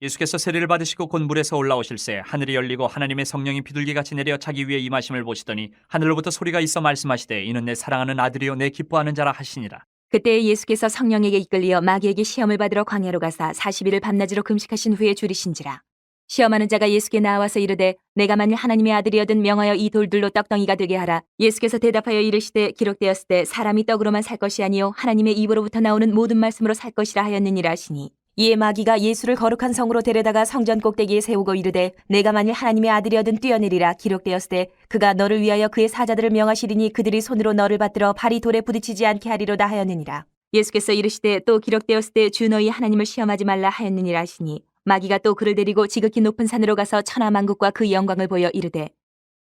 예수께서 세례를 받으시고 곧 물에서 올라오실새 하늘이 열리고 하나님의 성령이 비둘기같이 내려 자기 위에 임하심을 보시더니 하늘로부터 소리가 있어 말씀하시되 이는 내 사랑하는 아들이요 내 기뻐하는 자라 하시니라. 그때 예수께서 성령에게 이끌리어 마귀에게 시험을 받으러 광야로 가사 40일을 밤낮으로 금식하신 후에 줄이신지라. 시험하는 자가 예수께 나와서 이르되 내가 만일 하나님의 아들이여든 명하여 이 돌들로 떡덩이가 되게 하라. 예수께서 대답하여 이르시되 기록되었을 때 사람이 떡으로만 살 것이 아니요 하나님의 입으로부터 나오는 모든 말씀으로 살 것이라 하였느니라 하시니, 이에 마귀가 예수를 거룩한 성으로 데려다가 성전 꼭대기에 세우고 이르되 내가 만일 하나님의 아들이여든 뛰어내리라. 기록되었을 때 그가 너를 위하여 그의 사자들을 명하시리니 그들이 손으로 너를 받들어 발이 돌에 부딪히지 않게 하리로다 하였느니라. 예수께서 이르시되 또 기록되었을 때 주 너희 하나님을 시험하지 말라 하였느니라 하시니, 마귀가 또 그를 데리고 지극히 높은 산으로 가서 천하만국과 그 영광을 보여 이르되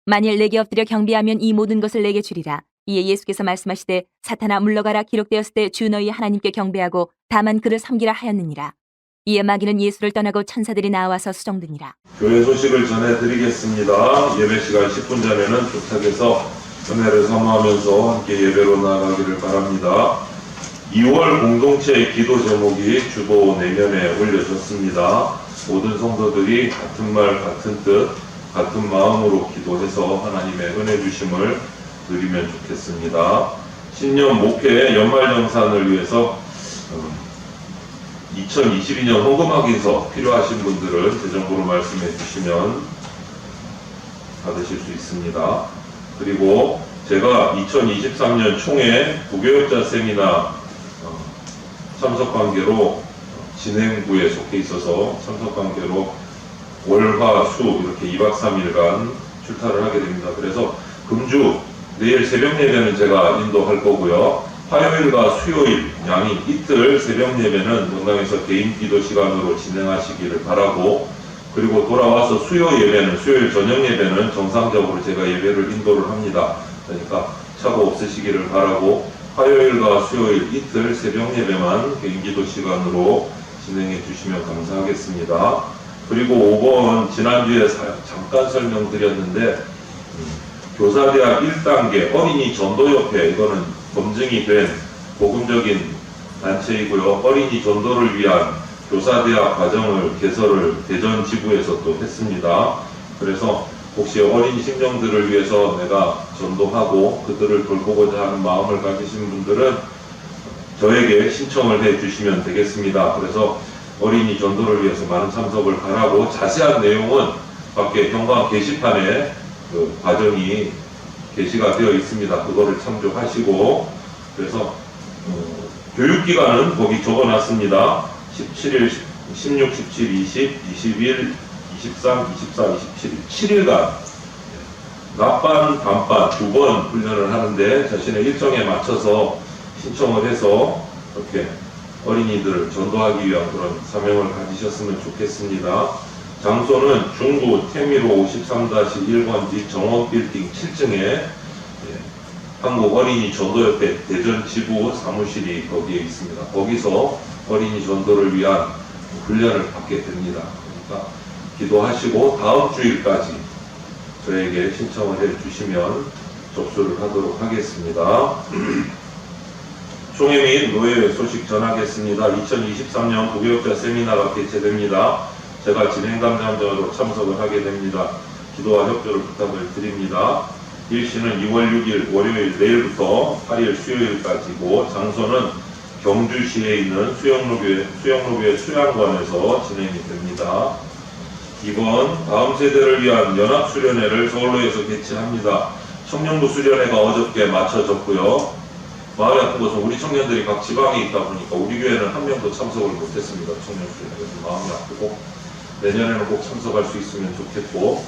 만일 내게 엎드려 경배하면 이 모든 것을 내게 주리라. 이에 예수께서 말씀하시되 사탄아 물러가라. 기록되었을 때 주 너희 하나님께 경배하고 다만 그를 섬기라 하였느니라. 이에 마귀는 예수를 떠나고 천사들이 나와서 수종드니라. 교회 소식을 전해드리겠습니다. 예배 시간 10분 전에는 주택에서 은혜를 사모하면서 함께 예배로 나아가기를 바랍니다. 2월 공동체 기도 제목이 주보 내면에 올려졌습니다. 모든 성도들이 같은 말 같은 뜻 같은 마음으로 기도해서 하나님의 은혜 주심을 누리면 좋겠습니다. 신년 목회 연말정산을 위해서 2022년 헌금확인서 필요하신 분들은 재정부로 말씀해 주시면 받으실 수 있습니다. 그리고 제가 2023년 총회 부교역자 세미나 참석 관계로 진행부에 속해 있어서 참석 관계로 월, 화, 수 이렇게 2박 3일간 출타를 하게 됩니다. 그래서 금주 내일 새벽 예배는 제가 인도할 거고요. 화요일과 수요일 양인 이틀 새벽 예배는 명당에서 개인 기도 시간으로 진행하시기를 바라고, 그리고 돌아와서 수요일 저녁 예배는 정상적으로 제가 예배를 인도를 합니다. 그러니까 착오 없으시기를 바라고, 화요일과 수요일 이틀 새벽 예배만 개인 기도 시간으로 진행해 주시면 감사하겠습니다. 그리고 5번 지난주에 잠깐 설명드렸는데 교사대학 1단계 어린이 전도협회, 이거는 검증이 된 복음적인 단체이고요. 어린이 전도를 위한 교사대학 과정을 개설을 대전 지부에서 또 했습니다. 그래서 혹시 어린이 심령들을 위해서 내가 전도하고 그들을 돌보고자 하는 마음을 가지신 분들은 저에게 신청을 해 주시면 되겠습니다. 그래서 어린이 전도를 위해서 많은 참석을 바라고, 자세한 내용은 밖에 현관 게시판에 그 과정이 게시가 되어 있습니다. 그거를 참조하시고, 그래서 교육기간은 거기 적어놨습니다. 17일, 16, 17, 20, 21, 23, 24, 27, 7일간 낮반, 밤반 2번 훈련을 하는데 자신의 일정에 맞춰서 신청을 해서 이렇게 어린이들을 전도하기 위한 그런 사명을 가지셨으면 좋겠습니다. 장소는 중구 태미로 53-1번지 정원빌딩 7층에 한국 어린이 전도협회 대전 지부 사무실이 거기에 있습니다. 거기서 어린이 전도를 위한 훈련을 받게 됩니다. 그러니까 기도하시고 다음 주일까지 저에게 신청을 해 주시면 접수를 하도록 하겠습니다. 총회 및 노예회 소식 전하겠습니다. 2023년 부교역자 세미나가 개최됩니다. 제가 진행담당자로 참석을 하게 됩니다. 기도와 협조를 부탁을 드립니다. 일시는 2월 6일 월요일 내일부터 8일 수요일까지고, 장소는 경주시에 있는 수영로교회 수양관에서 진행이 됩니다. 2번 다음 세대를 위한 연합수련회를 서울로에서 개최합니다. 청년부 수련회가 어저께 마쳐졌고요. 마음이 아픈 것은 우리 청년들이 각 지방에 있다 보니까 우리 교회는 한 명도 참석을 못했습니다. 청년 수련회에서 마음이 아프고, 내년에는 꼭 참석할 수 있으면 좋겠고,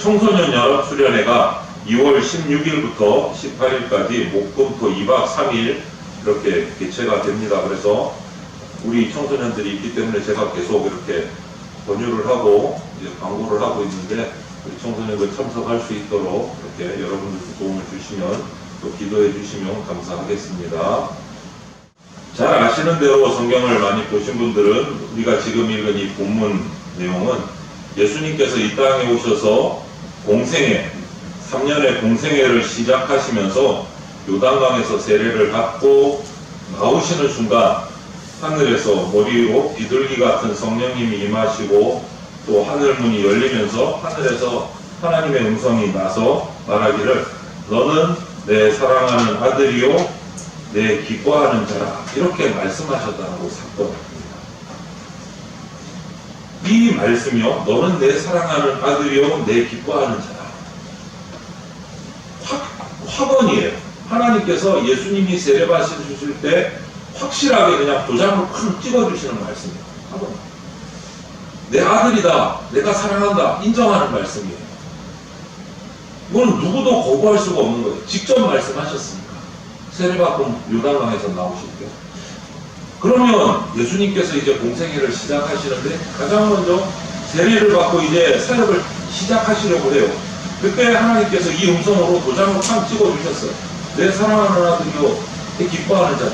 청소년 연합수련회가 2월 16일부터 18일까지 목금토 2박 3일 이렇게 개최가 됩니다. 그래서 우리 청소년들이 있기 때문에 제가 계속 이렇게 권유를 하고 이제 광고를 하고 있는데, 우리 청소년들 참석할 수 있도록 이렇게 여러분들 도움을 주시면, 또 기도해 주시면 감사하겠습니다. 잘 아시는 대로 성경을 많이 보신 분들은 우리가 지금 읽은 이 본문 내용은 예수님께서 이 땅에 오셔서 공생애, 3년의 공생애를 시작하시면서 요단강에서 세례를 받고 나오시는 순간 하늘에서 머리로 비둘기 같은 성령님이 임하시고 또 하늘문이 열리면서 하늘에서 하나님의 음성이 나서 말하기를 너는 내 사랑하는 아들이요 내 기뻐하는 자라 이렇게 말씀하셨다고 사건입니다. 이 말씀이요 너는 내 사랑하는 아들이요 내 기뻐하는 자라 확언이에요. 하나님께서 예수님이 세례받으실 때 확실하게 그냥 도장을 팍 찍어주시는 말씀이에요. 확언. 내 아들이다 내가 사랑한다 인정하는 말씀이에요. 이건 누구도 거부할 수가 없는 거예요. 직접 말씀하셨으니까. 세례받고 요단강에서 나오실 때. 그러면 예수님께서 이제 공생애를 시작하시는데 가장 먼저 세례를 받고 이제 사역을 시작하시려고 해요. 그때 하나님께서 이 음성으로 도장을 팡 찍어주셨어요. 내 사랑하는 아들이요, 내 기뻐하는 자다.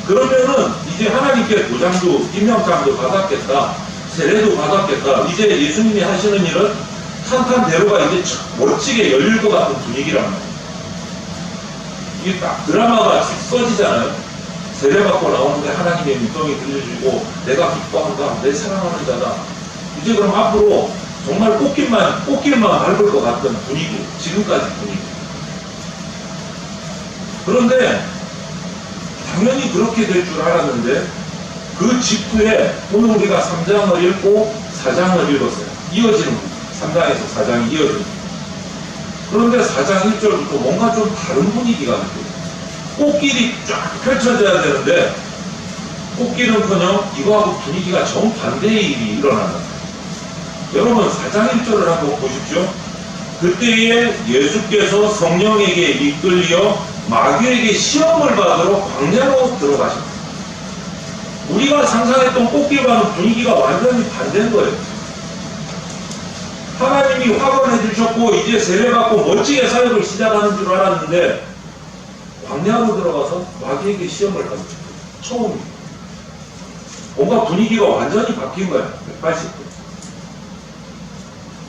그러면은 이제 하나님께 도장도 임명장도 받았겠다. 세례도 받았겠다. 이제 예수님이 하시는 일은 탄탄대로가 이제 멋지게 열릴 것 같은 분위기란 말이에요. 이게 딱 드라마가 써지잖아요. 세례받고 나오는데 하나님의 음성이 들려주고 내가 기뻐한다. 내 사랑하는 자다. 이제 그럼 앞으로 정말 꽃길만 밟을 것 같은 분위기. 지금까지 분위기. 그런데 당연히 그렇게 될 줄 알았는데 그 직후에 오늘 우리가 3장을 읽고 4장을 읽었어요. 이어지는 분. 3장에서 4장이 이어집니다. 그런데 4장 1절부터 뭔가 좀 다른 분위기가 느껴요. 꽃길이 쫙 펼쳐져야 되는데 꽃길은커녕 이거하고 분위기가 정반대의 일이 일어난다. 여러분 4장 1절을 한번 보십시오. 그때에 예수께서 성령에게 이끌려 마귀에게 시험을 받으러 광야로 들어가십니다. 우리가 상상했던 꽃길과는 분위기가 완전히 반대인 거예요. 하나님이 확언해 주셨고 이제 세례받고 멋지게 사역을 시작하는 줄 알았는데 광야로 들어가서 마귀에게 시험을 받는 처음입니다. 뭔가 분위기가 완전히 바뀐 거예요. 180도.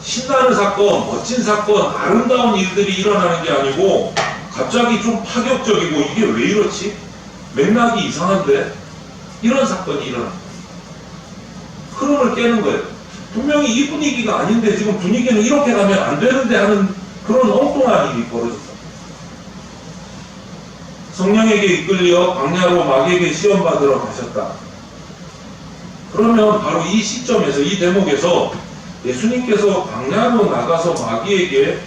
신나는 사건, 멋진 사건, 아름다운 일들이 일어나는 게 아니고 갑자기 좀 파격적이고 이게 왜 이렇지? 맥락이 이상한데? 이런 사건이 일어납니다. 흐름을 깨는 거예요. 분명히 이 분위기가 아닌데 지금 분위기는 이렇게 가면 안 되는데 하는 그런 엉뚱한 일이 벌어졌다. 성령에게 이끌려 광야로 마귀에게 시험받으러 가셨다. 그러면 바로 이 시점에서 이 대목에서 예수님께서 광야로 나가서 마귀에게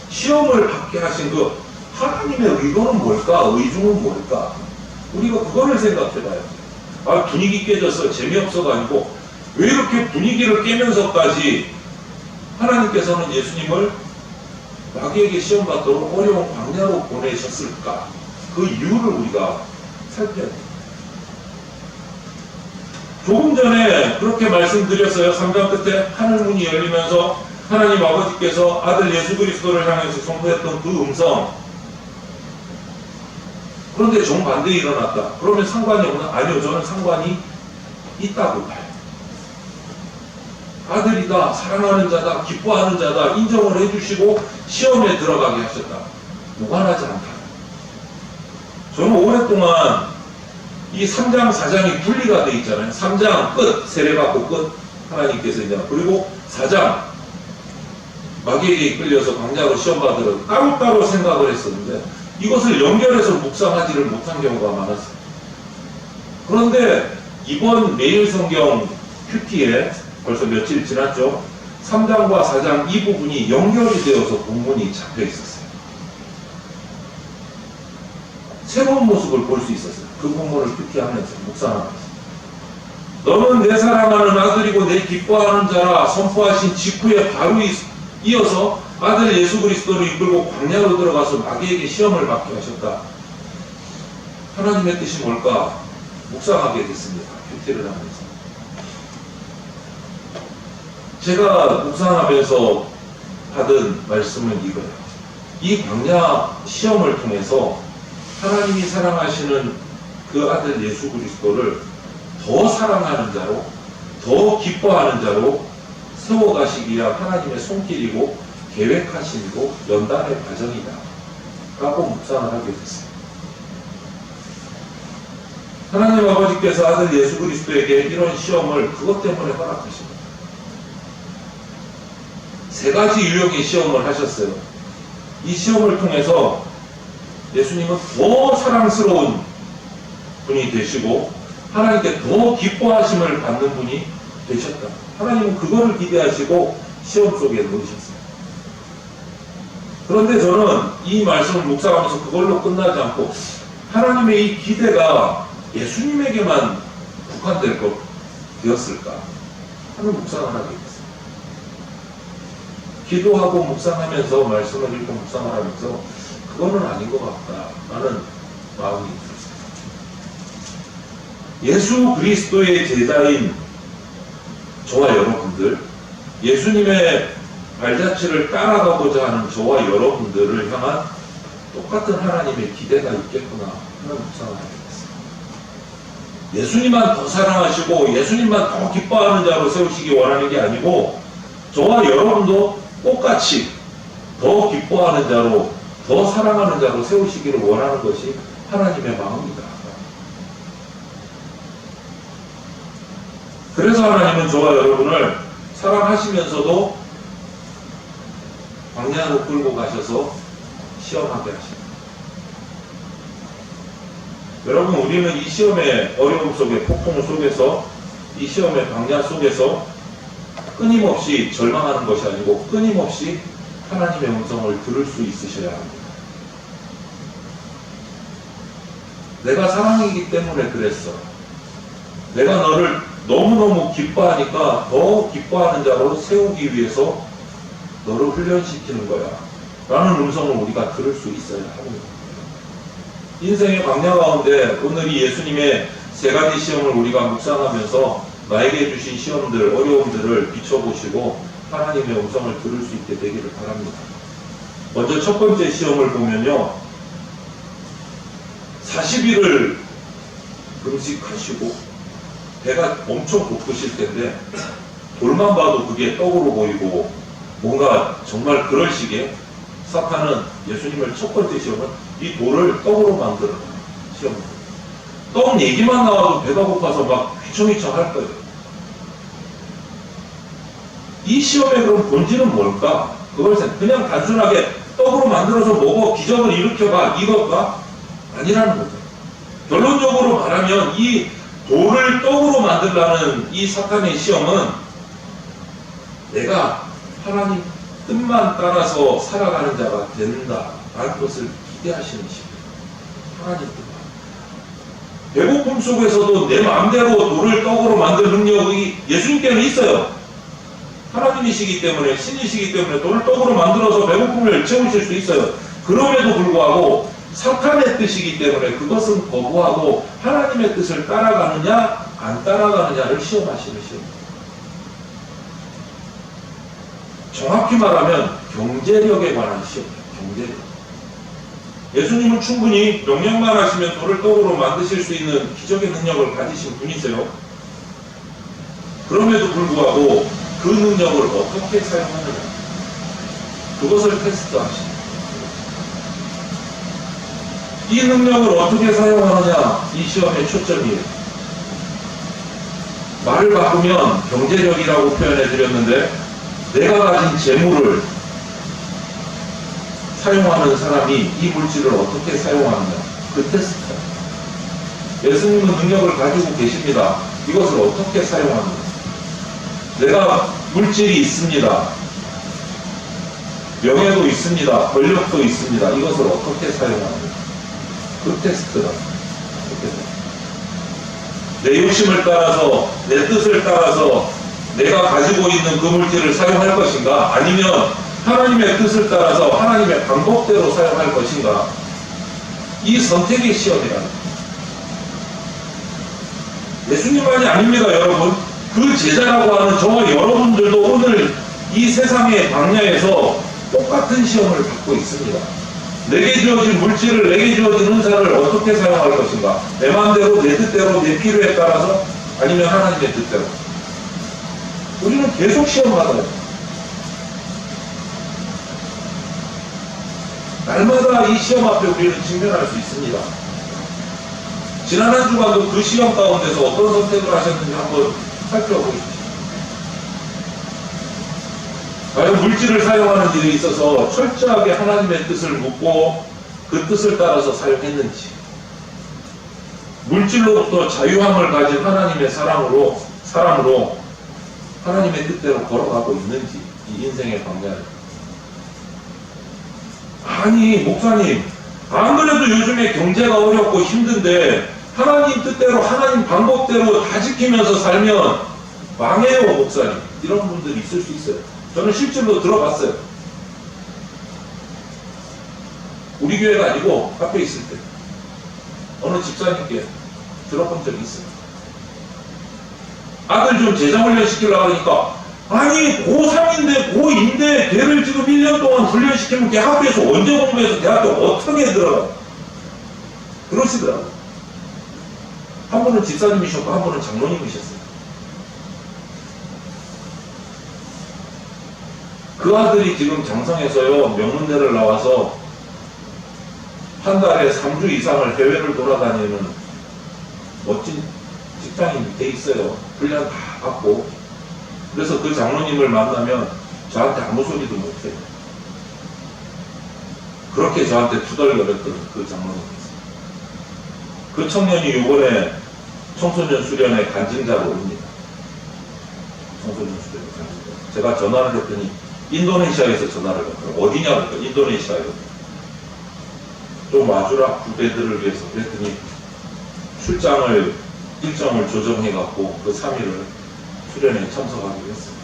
시험을 받게 하신 그 하나님의 의도는 뭘까? 의중은 뭘까? 우리가 그거를 생각해 봐야 돼요. 아, 분위기 깨져서 재미없어가 아니고 왜 이렇게 분위기를 깨면서까지 하나님께서는 예수님을 마귀에게 시험받도록 어려운 광야로 보내셨을까? 그 이유를 우리가 살펴야 돼요. 조금 전에 그렇게 말씀드렸어요. 3장 끝에 하늘문이 열리면서 하나님 아버지께서 아들 예수 그리스도를 향해서 선포했던 그 음성. 그런데 정반대에 일어났다. 그러면 상관이 없나? 아니요. 저는 상관이 있다고 봐요. 아들이다, 사랑하는 자다, 기뻐하는 자다 인정을 해주시고 시험에 들어가게 하셨다. 무관하지 않다. 저는 오랫동안 이 3장, 4장이 분리가 돼 있잖아요. 3장 끝, 세례받고 끝, 하나님께서 이제 그리고 4장 마귀에게 이끌려서 광야로 시험받으러 따로따로 생각을 했었는데 이것을 연결해서 묵상하지를 못한 경우가 많았어요. 그런데 이번 매일 성경 큐티에 벌써 며칠 지났죠. 3장과 4장 이 부분이 연결이 되어서 본문이 잡혀 있었어요. 새로운 모습을 볼 수 있었어요. 그 본문을 큐티하면서 묵상하면서 너는 내 사랑하는 아들이고 내 기뻐하는 자라 선포하신 직후에 바로 이어서 아들 예수 그리스도를 이끌고 광야로 들어가서 마귀에게 시험을 받게 하셨다. 하나님의 뜻이 뭘까? 묵상하게 됐습니다. 큐티를 하면서. 제가 묵상하면서 받은 말씀은 이거예요. 이 광야 시험을 통해서 하나님이 사랑하시는 그 아들 예수 그리스도를 더 사랑하는 자로, 더 기뻐하는 자로 세워가시기 위한 하나님의 손길이고 계획하심이고 연단의 과정이다 라고 묵상을 하게 됐어요. 하나님 아버지께서 아들 예수 그리스도에게 이런 시험을 그것 때문에 허락하십니다. 세 가지 유형의 시험을 하셨어요. 이 시험을 통해서 예수님은 더 사랑스러운 분이 되시고 하나님께 더 기뻐하심을 받는 분이 되셨다. 하나님은 그거를 기대하시고 시험 속에 넣으셨어요. 그런데 저는 이 말씀을 묵상하면서 그걸로 끝나지 않고 하나님의 이 기대가 예수님에게만 국한될 것 되었을까 하는 묵상을 하게 됐어요. 기도하고 묵상하면서 말씀을 읽고 묵상을 하면서 그거는 아닌 것 같다라는 마음이 들었어요. 예수 그리스도의 제자인 저와 여러분들, 예수님의 발자취를 따라가고자 하는 저와 여러분들을 향한 똑같은 하나님의 기대가 있겠구나 하는 묵상을 하게 됐어요. 예수님만 더 사랑하시고 예수님만 더 기뻐하는 자로 세우시기 원하는 게 아니고 저와 여러분도 똑같이 더 기뻐하는 자로, 더 사랑하는 자로 세우시기를 원하는 것이 하나님의 마음이다. 그래서 하나님은 저와 여러분을 사랑하시면서도 광야로 끌고 가셔서 시험하게 하십니다. 여러분, 우리는 이 시험의 어려움 속에, 폭풍 속에서, 이 시험의 광야 속에서 끊임없이 절망하는 것이 아니고 끊임없이 하나님의 음성을 들을 수 있으셔야 합니다. 내가 사랑이기 때문에 그랬어. 내가 너를 너무너무 기뻐하니까 더 기뻐하는 자로 세우기 위해서 너를 훈련시키는 거야 라는 음성을 우리가 들을 수 있어야 합니다. 인생의 광야 가운데 오늘 이 예수님의 세 가지 시험을 우리가 묵상하면서 나에게 주신 시험들, 어려움들을 비춰보시고 하나님의 음성을 들을 수 있게 되기를 바랍니다. 먼저 첫 번째 시험을 보면요, 40일을 금식하시고 배가 엄청 고프실 텐데 돌만 봐도 그게 떡으로 보이고 뭔가 정말 그럴 시기에 사탄은 예수님을 첫 번째 시험은 이 돌을 떡으로 만드는 시험입니다. 떡 얘기만 나와도 배가 고파서 막 휘청휘청 할 거예요. 이 시험의 그럼 본질은 뭘까? 그걸 그냥 단순하게 떡으로 만들어서 먹어 기적을 일으켜봐 이것과 아니라는 거죠. 결론적으로 말하면 이 돌을 떡으로 만들라는 이 사탄의 시험은 내가 하나님 뜻만 따라서 살아가는 자가 된다라는 것을 기대하시는 시험. 하나님 뜻만. 배고픔 속에서도 내 마음대로 돌을 떡으로 만들 능력이 예수님께는 있어요. 하나님이시기 때문에, 신이시기 때문에 돌을 떡으로 만들어서 배고픔을 채우실 수 있어요. 그럼에도 불구하고 사탄의 뜻이기 때문에 그것은 거부하고 하나님의 뜻을 따라가느냐 안 따라가느냐를 시험하시는 시험입니다. 정확히 말하면 경제력에 관한 시험이에요. 경제력. 예수님은 충분히 명령만 하시면 돌을 떡으로 만드실 수 있는 기적의 능력을 가지신 분이세요. 그럼에도 불구하고 그 능력을 어떻게 사용하느냐, 그것을 테스트하십니다. 이 능력을 어떻게 사용하느냐, 이 시험의 초점이에요. 말을 바꾸면 경제력이라고 표현해 드렸는데 내가 가진 재물을 사용하는 사람이 이 물질을 어떻게 사용하느냐, 그 테스트. 예수님은 능력을 가지고 계십니다. 이것을 어떻게 사용하느냐. 내가 물질이 있습니다. 명예도 있습니다. 권력도 있습니다. 이것을 어떻게 사용하느냐. 그 테스트다. 내 욕심을 따라서, 내 뜻을 따라서 내가 가지고 있는 그 물질을 사용할 것인가? 아니면 하나님의 뜻을 따라서 하나님의 방법대로 사용할 것인가? 이 선택의 시험이라는 거예요. 예수님만이 아닙니다, 여러분. 그 제자라고 하는 저와 여러분들도 오늘 이 세상의 광야에서 똑같은 시험을 받고 있습니다. 내게 주어진 물질을, 내게 주어진 은사를 어떻게 사용할 것인가? 내 마음대로, 내 뜻대로, 내 필요에 따라서, 아니면 하나님의 뜻대로. 우리는 계속 시험받아요. 날마다 이 시험 앞에 우리는 직면할 수 있습니다. 지난 한 주간도 그 시험 가운데서 어떤 선택을 하셨는지 한번 살펴보십시오. 과연 물질을 사용하는 일에 있어서 철저하게 하나님의 뜻을 묻고 그 뜻을 따라서 사용했는지, 물질로부터 자유함을 가진 하나님의 사람으로 하나님의 뜻대로 걸어가고 있는지, 이 인생의 방향을. 아니 목사님, 안 그래도 요즘에 경제가 어렵고 힘든데 하나님 뜻대로 하나님 방법대로 다 지키면서 살면 망해요 목사님, 이런 분들이 있을 수 있어요. 저는 실제로 들어봤어요. 우리 교회가 아니고 앞에 있을 때 어느 집사님께 들어본 적이 있어요. 아들 좀 제자훈련 시키려고 하니까, 아니 고3인데 고2인데 걔를 지금 1년 동안 훈련시키면 걔 학교에서 언제 공부해서 대학교 어떻게 들어가? 그러시더라고요. 한 분은 집사님이셨고 한 분은 장로님이셨어요. 그 아들이 지금 장성에서요 명문대를 나와서 한 달에 3주 이상을 해외를 돌아다니는 멋진 직장인이 돼 있어요. 훈련 다 받고. 그래서 그 장로님을 만나면 저한테 아무 소리도 못해요. 그렇게 저한테 투덜거렸던 그 장로님이었어요. 그 청년이 이번에 청소년 수련회 간증자로 옵니다. 청소년 수련회 간증자. 제가 전화를 했더니 인도네시아에서 전화를 했더니 어디냐고 했더니 인도네시아에서. 좀 와주라 후배들을 위해서. 그랬더니 일정을 조정해갖고 그 3일을 수련회에 참석하기로 했습니다.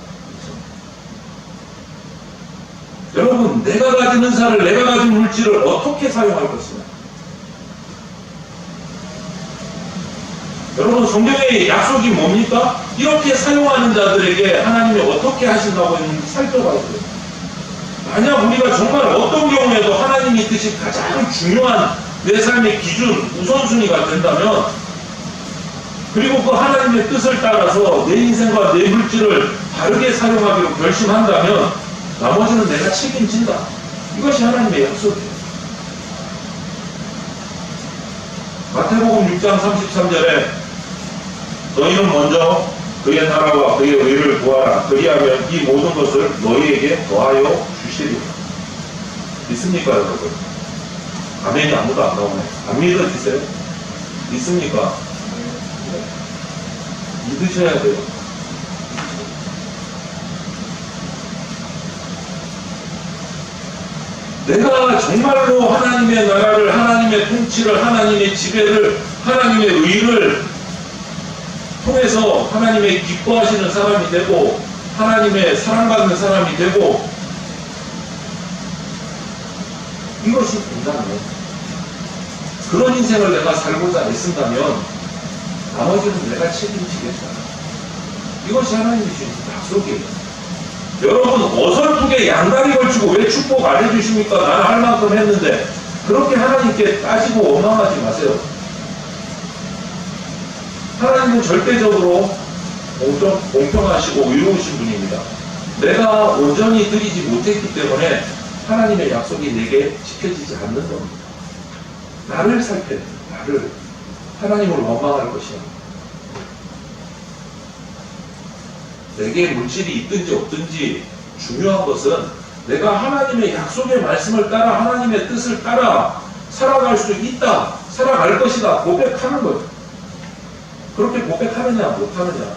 그렇죠? 여러분, 내가 가진 은사를, 내가 가진 물질을 어떻게 사용할 것이냐? 여러분, 성경의 약속이 뭡니까? 이렇게 사용하는 자들에게 하나님이 어떻게 하신다고 했는지 살펴봐야 돼요. 만약 우리가 정말 어떤 경우에도 하나님의 뜻이 가장 중요한 내 삶의 기준, 우선순위가 된다면, 그리고 그 하나님의 뜻을 따라서 내 인생과 내 물질을 바르게 사용하기로 결심한다면 나머지는 내가 책임진다. 이것이 하나님의 약속이에요. 마태복음 6장 33절에 너희는 먼저 그의 나라와 그의 의를 구하라. 그리하면 이 모든 것을 너희에게 더하여 주시리라. 믿습니까 여러분? 아멘이 아무도 안 나오네. 안 믿어지세요? 믿습니까? 믿으셔야 돼요. 내가 정말로 하나님의 나라를, 하나님의 통치를, 하나님의 지배를, 하나님의 의를 통해서 하나님의 기뻐하시는 사람이 되고 하나님의 사랑받는 사람이 되고, 이것이 된다면, 그런 인생을 내가 살고자 애쓴다면 나머지는 내가 책임지겠다. 이것이 하나님이 주신 약속이에요. 여러분, 어설프게 양다리 걸치고 왜 축복 안 해주십니까? 나는 할 만큼 했는데, 그렇게 하나님께 따지고 원망하지 마세요. 하나님은 절대적으로 공평하시고 의로우신 분입니다. 내가 온전히 드리지 못했기 때문에 하나님의 약속이 내게 지켜지지 않는 겁니다. 나를 살펴야 돼요. 나를. 하나님을 원망할 것이야. 내게 물질이 있든지 없든지 중요한 것은 내가 하나님의 약속의 말씀을 따라 하나님의 뜻을 따라 살아갈 수 있다, 살아갈 것이다 고백하는 거예요. 그렇게 고백하느냐 못하느냐.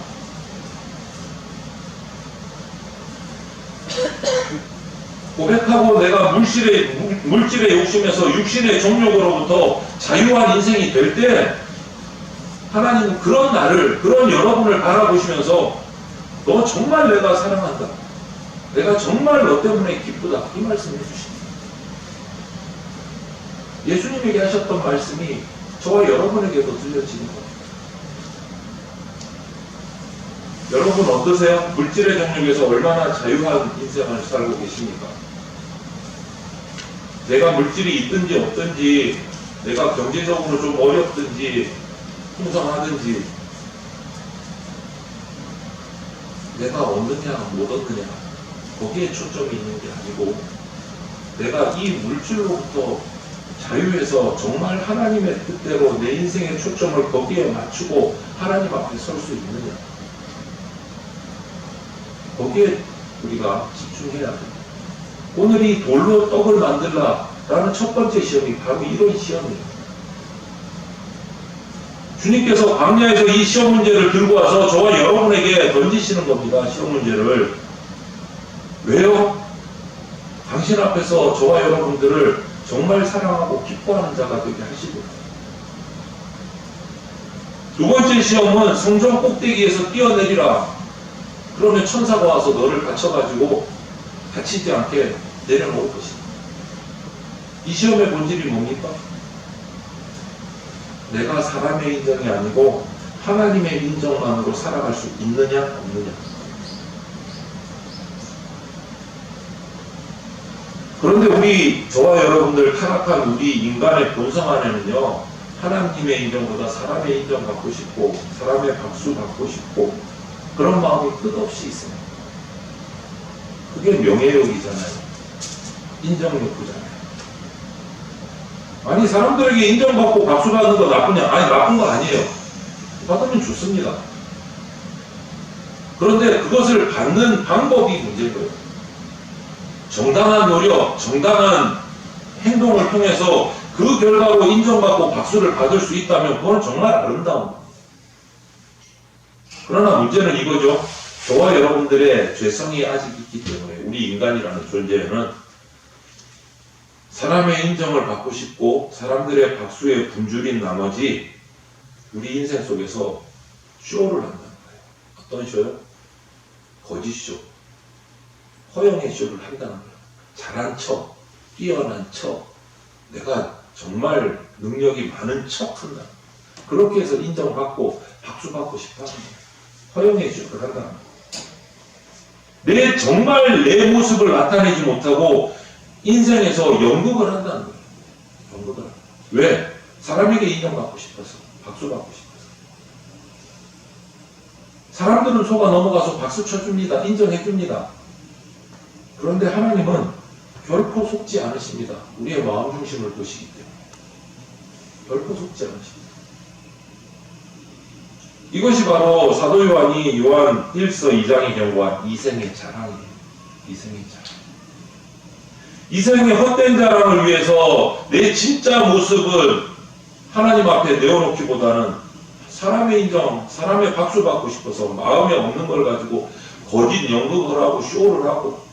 고백하고 내가 물질의 욕심에서 육신의 정욕으로부터 자유한 인생이 될 때 하나님은 그런 나를, 그런 여러분을 바라보시면서 너 정말 내가 사랑한다, 내가 정말 너 때문에 기쁘다, 이 말씀을 해주십니다. 예수님에게 하셨던 말씀이 저와 여러분에게도 들려지는 겁니다. 여러분 어떠세요? 물질의 정욕에서 얼마나 자유한 인생을 살고 계십니까? 내가 물질이 있든지 없든지, 내가 경제적으로 좀 어렵든지 풍성하든지, 내가 얻느냐 못 얻느냐 거기에 초점이 있는 게 아니고, 내가 이 물질로부터 자유에서 정말 하나님의 뜻대로 내 인생의 초점을 거기에 맞추고 하나님 앞에 설 수 있느냐. 거기에 우리가 집중해야 합니다. 오늘 이 돌로 떡을 만들라 라는 첫 번째 시험이 바로 이런 시험이에요. 주님께서 광야에서 이 시험 문제를 들고 와서 저와 여러분에게 던지시는 겁니다. 시험 문제를. 왜요? 당신 앞에서 저와 여러분들을 정말 사랑하고 기뻐하는 자가 되게 하시고, 두 번째 시험은 성전 꼭대기에서 뛰어내리라. 그러면 천사가 와서 너를 받쳐가지고 다치지 않게 내려놓을 것이다. 이 시험의 본질이 뭡니까? 내가 사람의 인정이 아니고 하나님의 인정만으로 살아갈 수 있느냐 없느냐. 그런데 우리 저와 여러분들 타락한 우리 인간의 본성 안에는요, 하나님의 인정보다 사람의 인정 받고 싶고 사람의 박수 받고 싶고 그런 마음이 끝없이 있습니다. 그게 명예욕이잖아요. 인정욕구잖아요. 아니 사람들에게 인정받고 박수 받는 거 나쁘냐? 아니 나쁜 거 아니에요. 받으면 좋습니다. 그런데 그것을 받는 방법이 문제인 거예요. 정당한 노력, 정당한 행동을 통해서 그 결과로 인정받고 박수를 받을 수 있다면 그건 정말 아름다운 거예요. 그러나 문제는 이거죠. 저와 여러분들의 죄성이 아직 있기 때문에 우리 인간이라는 존재는 사람의 인정을 받고 싶고 사람들의 박수에 굶주린 나머지 우리 인생 속에서 쇼를 한다는 거예요. 어떤 쇼요? 거짓 쇼. 허영의 쇼를 한다는 거예요. 잘한 척, 뛰어난 척, 내가 정말 능력이 많은 척 한다. 그렇게 해서 인정받고 박수받고 싶어 하는 거예요. 허영의 쇼를 한다는 거예요. 정말 내 모습을 나타내지 못하고 인생에서 연극을 한다는 거예요. 연극을. 왜? 사람에게 인정받고 싶어서, 박수받고 싶어서. 사람들은 속아 넘어가서 박수 쳐줍니다. 인정해줍니다. 그런데 하나님은 결코 속지 않으십니다. 우리의 마음 중심을 보시기 때문에. 결코 속지 않으십니다. 이것이 바로 사도 요한이 요한 1서 2장에 경고한 이생의 자랑이에요. 이생의 자랑. 이생의 헛된 자랑을 위해서 내 진짜 모습을 하나님 앞에 내어놓기보다는 사람의 인정, 사람의 박수 받고 싶어서 마음에 없는 걸 가지고 거짓 연극을 하고 쇼를 하고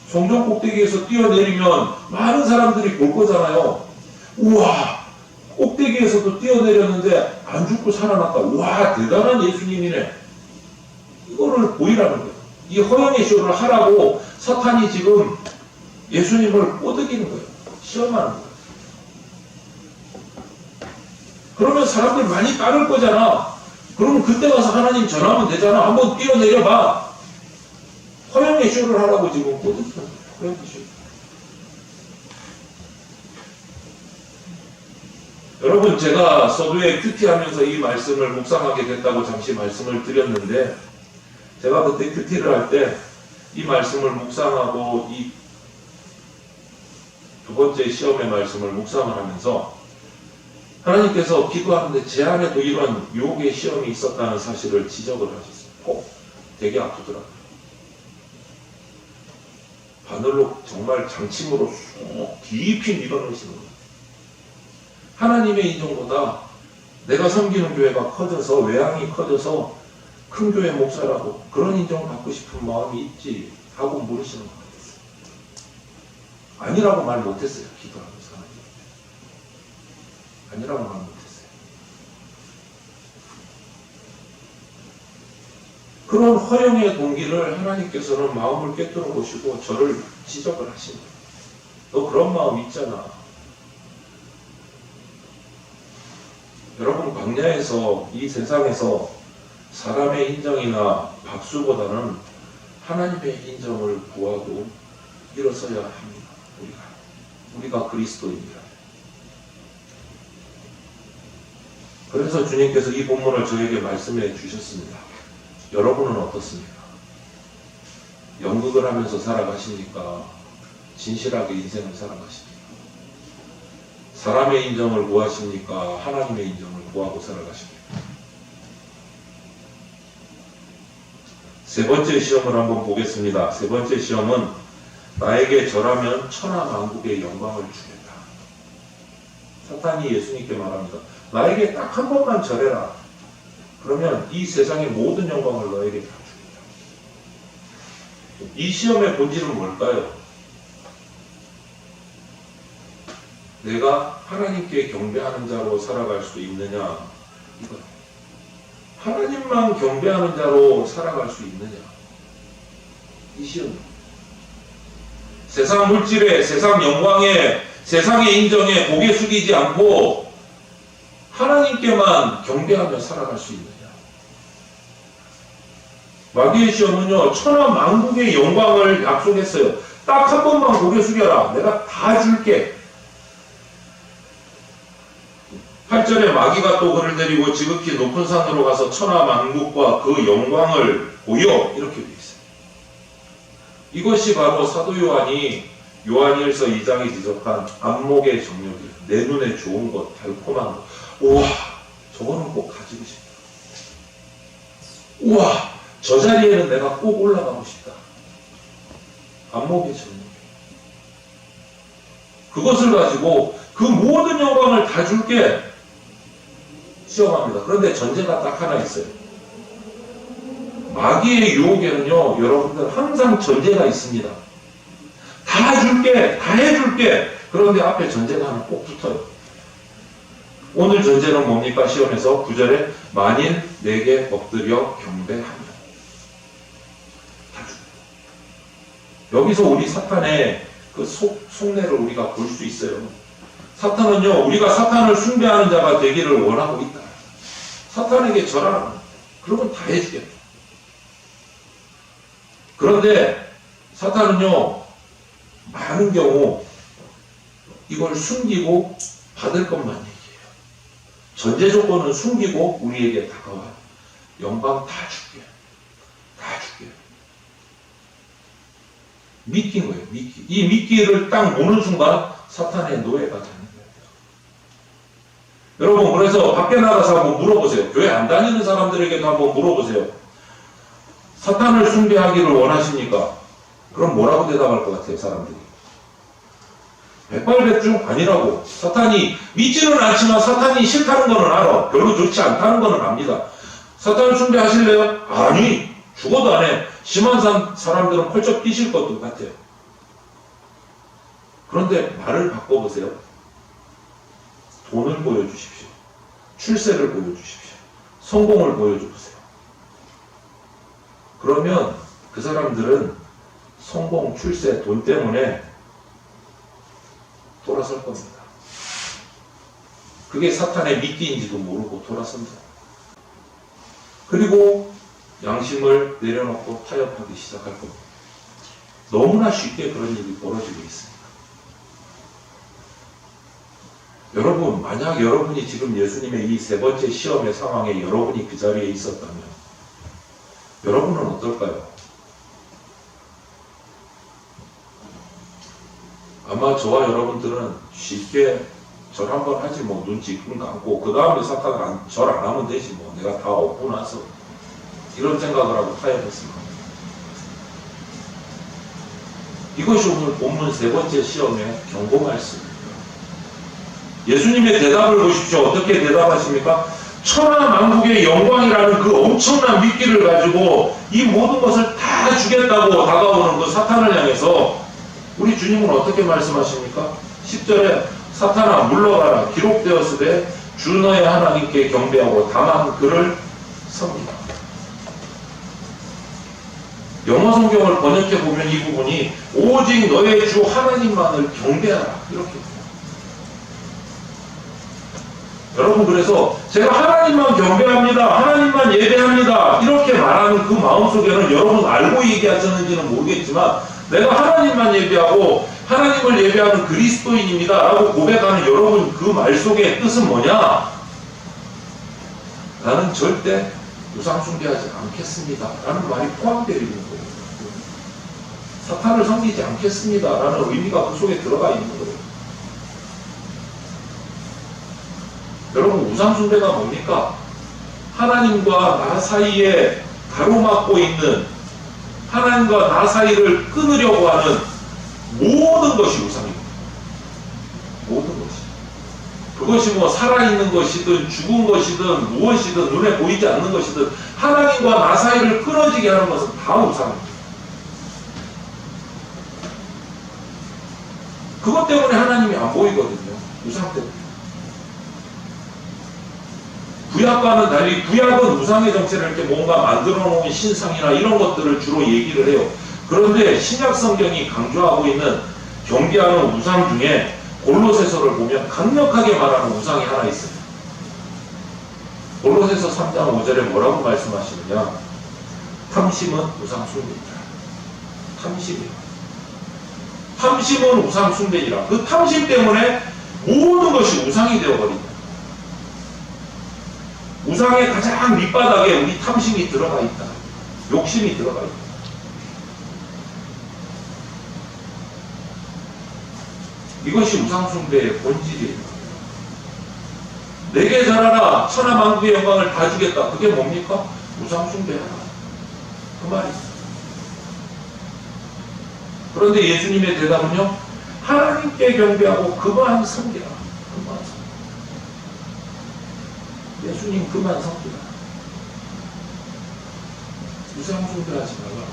성전 꼭대기에서 뛰어내리면 많은 사람들이 볼 거잖아요. 우와, 꼭대기에서도 뛰어내렸는데 안 죽고 살아났다. 와, 대단한 예수님이네. 이거를 보이라는 거예요. 이 허영의 쇼를 하라고 사탄이 지금 예수님을 꼬드기는 거예요. 시험하는 거예요. 그러면 사람들 많이 따를 거잖아. 그러면 그때 가서 하나님 전하면 되잖아. 한번 뛰어내려봐. 허영의 쇼를 하라고 지금 꼬드기는 거예요. 허영의 쇼. 여러분, 제가 서두에 큐티하면서 이 말씀을 묵상하게 됐다고 잠시 말씀을 드렸는데, 제가 그때 큐티를 할 때 이 말씀을 묵상하고 이 두 번째 시험의 말씀을 묵상을 하면서 하나님께서 기도하는데 제 안에도 이런 유혹의 시험이 있었다는 사실을 지적을 하셨어요. 되게 아프더라고요. 바늘로 정말 장침으로 쏙 깊이 밀어넣으시는 거예요. 하나님의 인정보다 내가 섬기는 교회가 커져서 외양이 커져서 큰 교회 목사라고 그런 인정을 받고 싶은 마음이 있지 하고 물으시는 것 같았어요. 아니라고 말 못했어요. 기도하면서. 아니라고 말 못했어요. 그런 허영의 동기를 하나님께서는 마음을 꿰뚫어 보시고 저를 지적을 하신 거예요. 너 그런 마음 있잖아. 여러분, 광야에서 이 세상에서 사람의 인정이나 박수보다는 하나님의 인정을 구하고 일어서야 합니다. 우리가 그리스도입니다. 그래서 주님께서 이 본문을 저에게 말씀해 주셨습니다. 여러분은 어떻습니까? 연극을 하면서 살아가십니까? 진실하게 인생을 살아가십니까? 사람의 인정을 구하십니까? 하나님의 인정을 구하고 살아가십니까? 세 번째 시험을 한번 보겠습니다. 세 번째 시험은 나에게 절하면 천하만국의 영광을 주겠다. 사탄이 예수님께 말합니다. 나에게 딱 한 번만 절해라. 그러면 이 세상의 모든 영광을 너에게 다 주겠다. 이 시험의 본질은 뭘까요? 내가 하나님께 경배하는 자로 살아갈 수 있느냐? 이거예요. 하나님만 경배하는 자로 살아갈 수 있느냐? 이 시험. 세상 물질에, 세상 영광에, 세상의 인정에 고개 숙이지 않고 하나님께만 경배하며 살아갈 수 있느냐? 마귀의 시험은요, 천하 만국의 영광을 약속했어요. 딱 한 번만 고개 숙여라. 내가 다 줄게. 8절에 마귀가 또 그를 데리고 지극히 높은 산으로 가서 천하 만국과 그 영광을 보여. 이렇게 되어 있어요. 이것이 바로 사도 요한이 요한일서 2장에 지적한 안목의 정욕이에요. 내 눈에 좋은 것, 달콤한 것. 우와, 저거는 꼭 가지고 싶다. 우와, 저 자리에는 내가 꼭 올라가고 싶다. 안목의 정욕. 그것을 가지고 그 모든 영광을 다 줄게 시험합니다. 그런데 전제가 딱 하나 있어요. 마귀의 유혹에는요, 여러분들 항상 전제가 있습니다. 다 줄게, 다 해줄게. 그런데 앞에 전제가 하나 꼭 붙어요. 오늘 전제는 뭡니까? 시험에서 9절에 만일 내게 엎드려 경배하면 다 줍니다. 여기서 우리 사탄의 그 속내를 우리가 볼 수 있어요. 사탄은요, 우리가 사탄을 숭배하는 자가 되기를 원하고 있다. 사탄에게 절하라. 그러면 다 해주겠다. 그런데 사탄은요, 많은 경우 이걸 숨기고 받을 것만 얘기해요. 전제 조건은 숨기고 우리에게 다가와요. 영광 다 줄게. 다 줄게. 미끼인 거예요. 미끼. 이 미끼를 딱 모는 순간 사탄의 노예가 되는 거예요. 여러분, 그래서 밖에 나가서 한번 물어보세요. 교회 안 다니는 사람들에게도 한번 물어보세요. 사탄을 숭배하기를 원하십니까? 그럼 뭐라고 대답할 것 같아요, 사람들이? 백발백중 아니라고. 사탄이 믿지는 않지만 사탄이 싫다는 거는 알아. 별로 좋지 않다는 거는 압니다. 사탄을 숭배하실래요? 아니, 죽어도 안 해. 심한 사람들은 펄쩍 뛰실 것도 같아요. 그런데 말을 바꿔보세요. 돈을 보여주십시오. 출세를 보여주십시오. 성공을 보여주세요. 그러면 그 사람들은 성공, 출세, 돈 때문에 돌아설 겁니다. 그게 사탄의 미끼인지도 모르고 돌아선다. 그리고 양심을 내려놓고 타협하기 시작할 겁니다. 너무나 쉽게 그런 일이 벌어지고 있습니다. 여러분, 만약 여러분이 지금 예수님의 이 세 번째 시험의 상황에 여러분이 그 자리에 있었다면 여러분은 어떨까요? 아마 저와 여러분들은 쉽게 절 한번 하지 뭐 눈치 끈 감고 그 다음에 사탄을 절 안 하면 되지 뭐 내가 다 얻고 나서 이런 생각을 하고 타협했습니다. 이것이 오늘 본문 세 번째 시험의 경고 말씀입니다. 예수님의 대답을 보십시오. 어떻게 대답하십니까? 천하만국의 영광이라는 그 엄청난 미끼를 가지고 이 모든 것을 다 주겠다고 다가오는 그 사탄을 향해서 우리 주님은 어떻게 말씀하십니까? 10절에 사탄아 물러가라. 기록되었으되 주 너의 하나님께 경배하고 다만 그를 섬기라. 영어 성경을 번역해 보면 이 부분이 오직 너의 주 하나님만을 경배하라. 이렇게 돼요. 여러분, 그래서 제가 하나님만 경배합니다. 하나님만 예배합니다. 이렇게 말하는 그 마음속에는 여러분 알고 얘기하셨는지는 모르겠지만 내가 하나님만 예배하고 하나님을 예배하는 그리스도인입니다 라고 고백하는 여러분 그 말 속의 뜻은 뭐냐? 나는 절대 우상 숭배하지 않겠습니다 라는 말이 포함되어 있는 거예요. 사탄을 섬기지 않겠습니다라는 의미가 그 속에 들어가 있는 거예요. 여러분, 우상숭배가 뭡니까? 하나님과 나 사이에 가로막고 있는, 하나님과 나 사이를 끊으려고 하는 모든 것이 우상입니다. 모든 것이. 그것이 뭐 살아있는 것이든 죽은 것이든 무엇이든 눈에 보이지 않는 것이든 하나님과 나 사이를 끊어지게 하는 것은 다 우상입니다. 그것 때문에 하나님이 안 보이거든요. 우상 때문에. 구약과는 달리 구약은 우상의 정체를 이렇게 뭔가 만들어 놓은 신상이나 이런 것들을 주로 얘기를 해요. 그런데 신약 성경이 강조하고 있는 경계하는 우상 중에 골로새서를 보면 강력하게 말하는 우상이 하나 있어요. 골로새서 3장 5절에 뭐라고 말씀하시느냐? 탐심은 우상 숭배이다. 탐심이요. 탐심은 우상 숭배이라. 그 탐심 때문에 모든 것이 우상이 되어버린다. 우상의 가장 밑바닥에 우리 탐심이 들어가 있다. 욕심이 들어가 있다. 이것이 우상숭배의 본질이에요. 내게 절하라 천하만국의 영광을 다 주겠다. 그게 뭡니까? 우상숭배하라. 그 말이죠. 그런데 예수님의 대답은요, 하나님께 경배하고 그만 섬기라. 그만 섬기라. 예수님 그만 섬기라. 우상숭배하지 말라.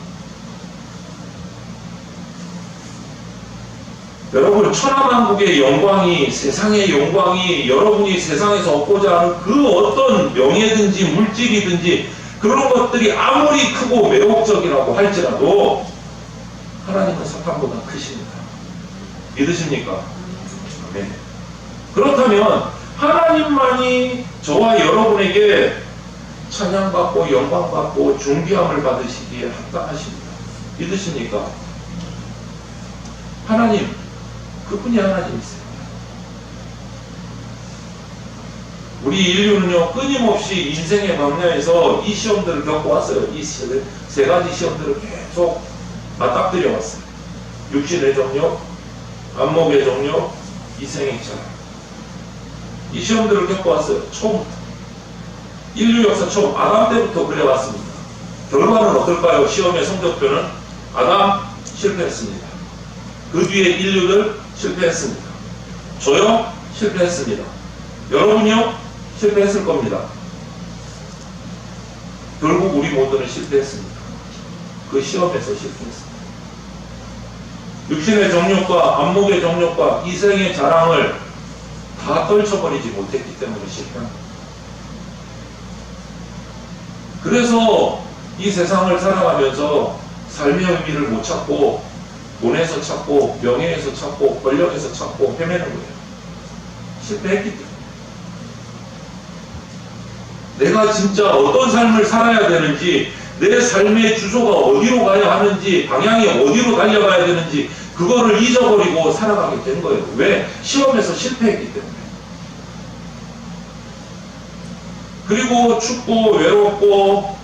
여러분, 천하만국의 영광이, 세상의 영광이, 여러분이 세상에서 얻고자 하는 그 어떤 명예든지 물질이든지 그런 것들이 아무리 크고 매혹적이라고 할지라도 하나님은 사탄보다 크십니다. 믿으십니까? 네. 그렇다면 하나님만이 저와 여러분에게 찬양받고 영광받고 존귀함을 받으시기에 합당하십니다. 믿으십니까? 하나님, 그분이 하나님이세요. 우리 인류는요, 끊임없이 인생의 광야에서 이 시험들을 겪어왔어요. 이 세 가지 시험들을 계속 맞닥뜨려 왔어요. 육신의 정욕, 안목의 정욕, 이생의 자랑. 이 시험들을 겪어왔어요. 처음부터. 인류 역사 처음, 아담 때부터 그래왔습니다. 결과는 어떨까요? 시험의 성적표는 아담 실패했습니다. 그 뒤에 인류들 실패했습니다. 저요? 실패했습니다. 여러분이요? 실패했을 겁니다. 결국 우리 모두는 실패했습니다. 그 시험에서 실패했습니다. 육신의 정욕과 안목의 정욕과 이생의 자랑을 다 떨쳐버리지 못했기 때문에 실패합니다. 그래서 이 세상을 살아가면서 삶의 의미를 못 찾고 돈에서 찾고 명예에서 찾고 권력에서 찾고 헤매는 거예요. 실패했기 때문에. 내가 진짜 어떤 삶을 살아야 되는지, 내 삶의 주소가 어디로 가야 하는지, 방향이 어디로 달려가야 되는지 그거를 잊어버리고 살아가게 된 거예요. 왜? 시험에서 실패했기 때문에. 그리고 춥고 외롭고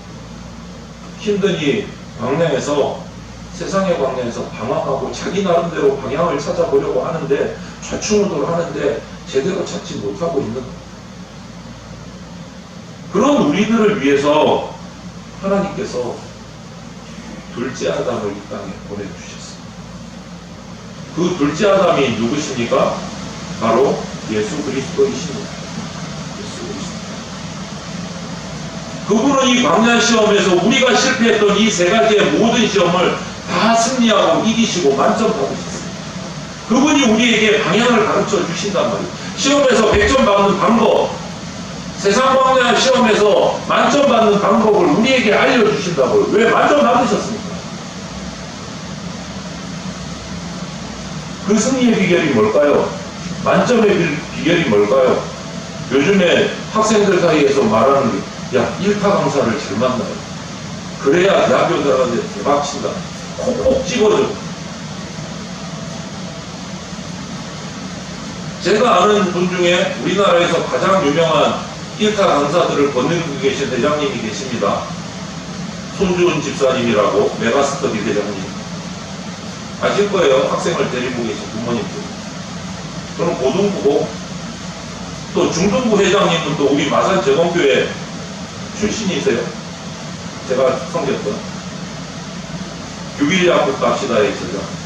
힘든 이 광야에서, 세상의 광야에서 방황하고 자기 나름대로 방향을 찾아보려고 하는데, 좌충우돌 하는데 제대로 찾지 못하고 있는 거예요. 그런 우리들을 위해서 하나님께서 둘째 아담을 이 땅에 보내주셨습니다. 그 둘째 아담이 누구십니까? 바로 예수 그리스도이십니다. 예수 그리스도. 그분은 이 광야 시험에서 우리가 실패했던 이 세 가지의 모든 시험을 다 승리하고 이기시고 만점 받으셨습니다. 그분이 우리에게 방향을 가르쳐 주신단 말이에요. 시험에서 100점 받는 방법, 세상 광야 시험에서 만점 받는 방법을 우리에게 알려주신다고요. 왜? 만점 받으셨습니까? 그 승리의 비결이 뭘까요? 만점의 비결이 뭘까요? 요즘에 학생들 사이에서 말하는 게, 야, 1타 강사를 잘 만나요. 그래야 대학교 들어가는데 대박친다. 콕콕 찍어줘. 제가 아는 분 중에 우리나라에서 가장 유명한 1타 강사들을 거느리고 계신 대장님이 계십니다. 손주은 집사님이라고, 메가스터디 대장님. 아실 거예요. 학생을 데리고 계신 부모님들. 저는 고등부고 또 중등부 회장님은 또 우리 마산재건교회 출신이세요. 제가 섬겼던 6.12 약국 갑시다에 있어요.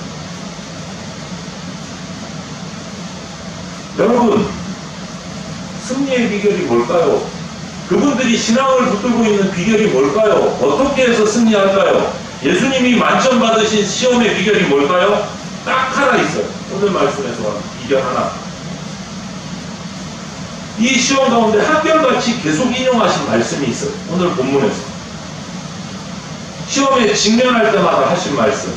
여러분, 승리의 비결이 뭘까요? 그분들이 신앙을 붙들고 있는 비결이 뭘까요? 어떻게 해서 승리할까요? 예수님이 만점 받으신 시험의 비결이 뭘까요? 딱 하나 있어요. 오늘 말씀에서 비결 하나. 이 시험 가운데 한결같이 계속 인용하신 말씀이 있어요. 오늘 본문에서. 시험에 직면할 때마다 하신 말씀.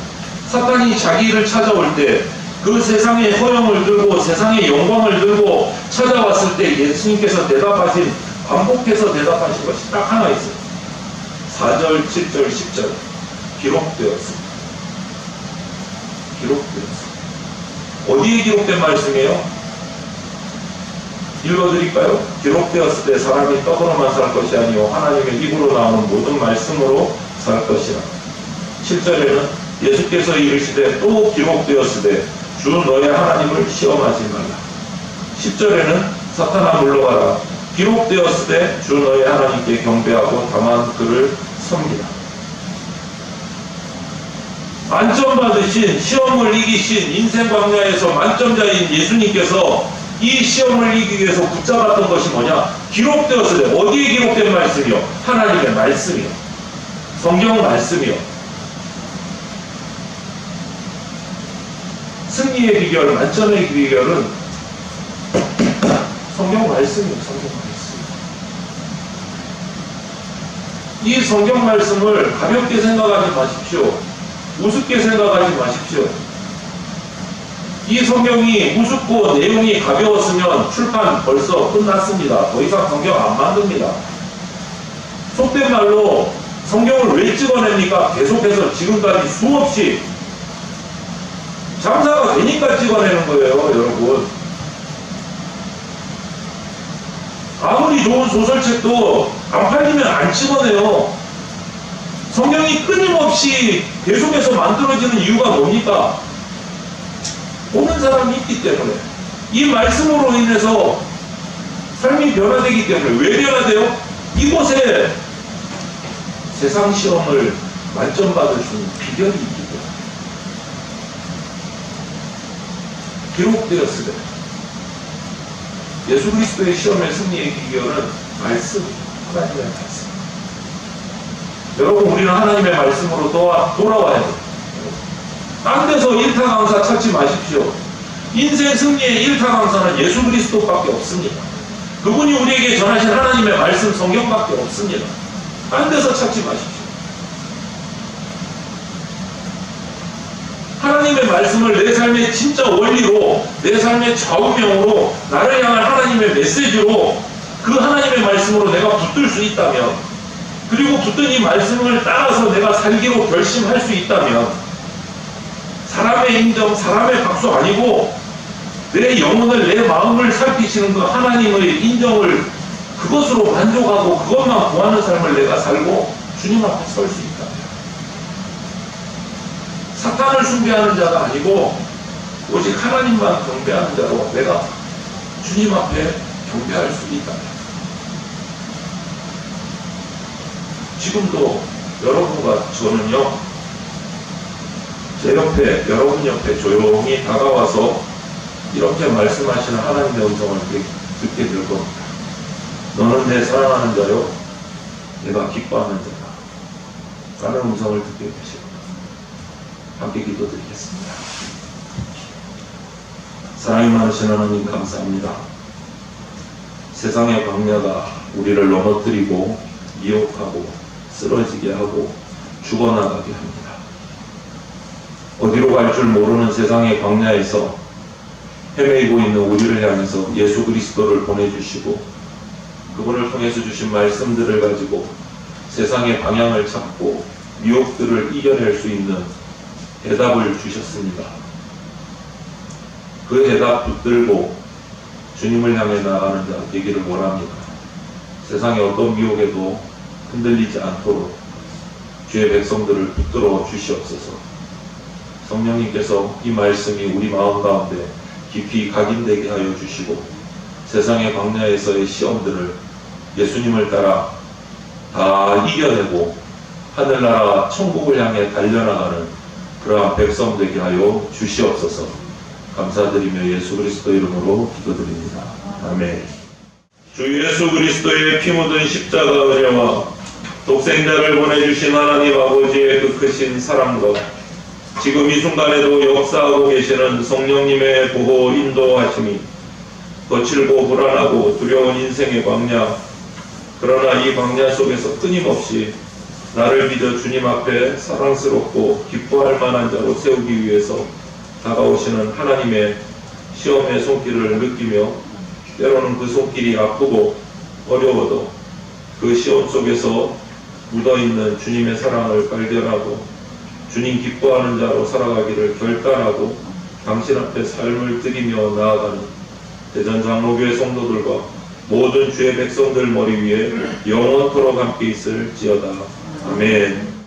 사탄이 자기 일을 찾아올 때 그 세상의 허영을 들고 세상의 영광을 들고 찾아왔을 때 예수님께서 대답하신, 반복해서 대답하신 것이 딱 하나 있어요. 4절, 7절, 10절 기록되었습니다. 기록되었습니다. 어디에 기록된 말씀이에요? 읽어드릴까요? 기록되었을 때 사람이 떡으로만 살 것이 아니요 하나님의 입으로 나오는 모든 말씀으로 살 것이라. 7절에는 예수께서 이르시되 또 기록되었으되 주 너의 하나님을 시험하지 말라. 10절에는 사탄아 물러가라. 기록되었으되 주 너의 하나님께 경배하고 다만 그를 섬기라. 만점 받으신, 시험을 이기신 인생 광야에서 만점자인 예수님께서 이 시험을 이기기 위해서 붙잡았던 것이 뭐냐? 기록되었으되, 어디에 기록된 말씀이요? 하나님의 말씀이요. 성경 말씀이요. 승리의 비결, 만점의 비결은 성경 말씀이에요. 성경 말씀. 이 성경 말씀을 가볍게 생각하지 마십시오. 우습게 생각하지 마십시오. 이 성경이 우습고 내용이 가벼웠으면 출판 벌써 끝났습니다. 더 이상 성경 안 만듭니다. 속된 말로 성경을 왜 찍어냅니까? 계속해서 지금까지 수없이 장사가 되니까 찍어내는 거예요, 여러분. 아무리 좋은 소설책도 안 팔리면 안 찍어내요. 성경이 끊임없이 계속해서 만들어지는 이유가 뭡니까? 보는 사람이 있기 때문에. 이 말씀으로 인해서 삶이 변화되기 때문에. 왜 변화돼요? 이곳에 세상 시험을 만점 받을 수 있는 비결이 있기 때문에. 기록되었을 때 예수 그리스도의 시험의 승리의 비결은 말씀, 하나님의 말씀. 여러분, 우리는 하나님의 말씀으로 돌아와야 돼요. 딴 데서 1타 강사 찾지 마십시오. 인생 승리의 1타 강사는 예수 그리스도밖에 없습니다. 그분이 우리에게 전하신 하나님의 말씀, 성경밖에 없습니다. 딴 데서 찾지 마십시오. 하나님의 말씀을 내 삶의 진짜 원리로, 내 삶의 좌우명으로, 나를 향한 하나님의 메시지로, 그 하나님의 말씀으로 내가 붙들 수 있다면, 그리고 붙든 이 말씀을 따라서 내가 살기로 결심할 수 있다면, 사람의 인정, 사람의 박수 아니고 내 영혼을, 내 마음을 살피시는 그 하나님의 인정을, 그것으로 만족하고 그것만 구하는 삶을 내가 살고 주님 앞에 설 수 있다. 사탄을 숭배하는 자가 아니고 오직 하나님만 경배하는 자로 내가 주님 앞에 경배할 수 있다. 지금도 여러분과 저는요, 제 옆에, 여러분 옆에 조용히 다가와서 이렇게 말씀하시는 하나님의 음성을 듣게 될 겁니다. 너는 내 사랑하는 자요, 내가 기뻐하는 자다 라는 음성을 듣게 되실 겁니다. 함께 기도드리겠습니다. 사랑이 많으신 하나님, 감사합니다. 세상의 광야가 우리를 넘어뜨리고 미혹하고 쓰러지게 하고 죽어나가게 합니다. 어디로 갈 줄 모르는 세상의 광야에서 헤매이고 있는 우리를 향해서 예수 그리스도를 보내주시고 그분을 통해서 주신 말씀들을 가지고 세상의 방향을 찾고 미혹들을 이겨낼 수 있는 대답을 주셨습니다. 그 대답 붙들고 주님을 향해 나아가는 자 되기를 원합니다. 세상의 어떤 미혹에도 흔들리지 않도록 주의 백성들을 붙들어 주시옵소서. 성령님께서 이 말씀이 우리 마음 가운데 깊이 각인되게 하여 주시고 세상의 광야에서의 시험들을 예수님을 따라 다 이겨내고 하늘나라 천국을 향해 달려나가는 그러한 백성 되게 하여 주시옵소서. 감사드리며 예수 그리스도 이름으로 기도드립니다. 아멘. 주 예수 그리스도의 피 묻은 십자가 은혜와 독생자를 보내주신 하나님 아버지의 그 크신 사랑과 지금 이 순간에도 역사하고 계시는 성령님의 보호 인도하심이 거칠고 불안하고 두려운 인생의 광야, 그러나 이 광야 속에서 끊임없이 나를 믿어 주님 앞에 사랑스럽고 기뻐할 만한 자로 세우기 위해서 다가오시는 하나님의 시험의 손길을 느끼며 때로는 그 손길이 아프고 어려워도 그 시험 속에서 묻어있는 주님의 사랑을 발견하고 주님 기뻐하는 자로 살아가기를 결단하고 당신 앞에 삶을 드리며 나아가는 대전장로교회 성도들과 모든 주의 백성들 머리 위에 영원토록 함께 있을지어다. 아멘.